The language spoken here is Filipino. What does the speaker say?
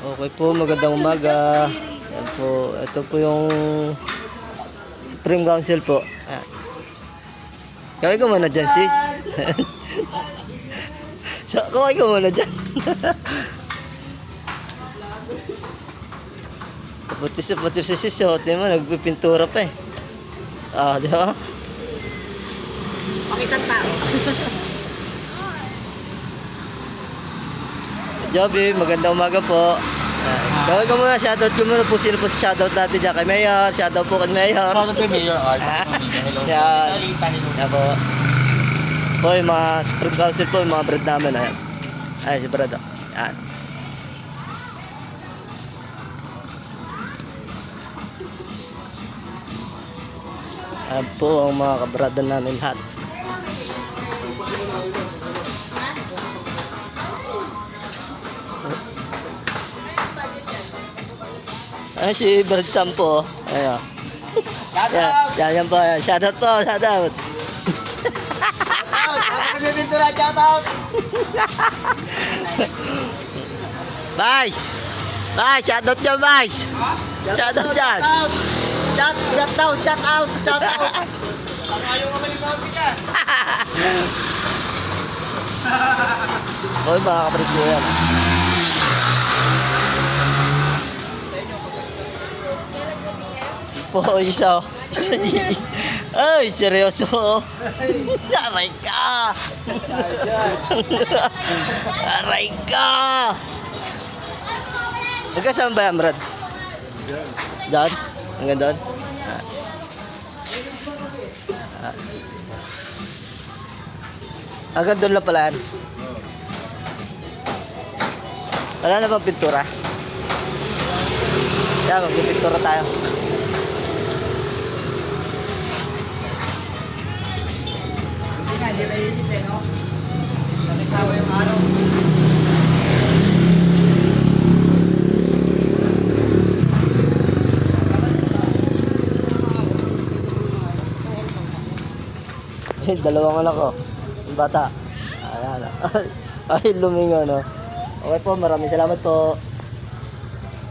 Okay po, magandang umaga. Yan po, ito po yung Supreme Council po. Ah. Kaway ka muna dyan, sis. Kaway ka muna dyan. Puti si sis, tingnan mo, nagpipintura pa eh. Ah, di ba? Pakitang tao. Joby, magandang umaga po. Gawin ko muna, shoutout ko muna po. Sino po si shoutout natin dyan kay Mayor? Shoutout po kay Mayor. Shoutout kay Mayor. Hello. Yan. Talita, hello. Yan po. Po, yung mga Supreme Council po, yung mga bread namin. Ayan. Ayan, si Brad. Ayan. Ayan po ang mga kabrada namin lahat. Ayan si Brad Sam po. Ayan. Shoutout! Yan po. Shoutout po. Shoutout. Ako nagpintura, shoutout! Vice! Vice! Shoutout dyan, Vice! Shoutout dyan! Shoutout! Ang ayaw ka malimutan kita. Oy, mga kapatid ko yan. Po, isa. Ay, seryoso. Aray ka. Aray ka. Magkasama ba yan, Brad? Diyan? Hanggang doon? Hanggang doon lang pala yan. Wala na bang pintura? Yan, magpipintura tayo. Hindi na yun eh, no? Nakikawa yung araw. Dalawang anak ko. Yung bata. Ayan. Ay, lumingo, no? Okay po, maraming salamat po.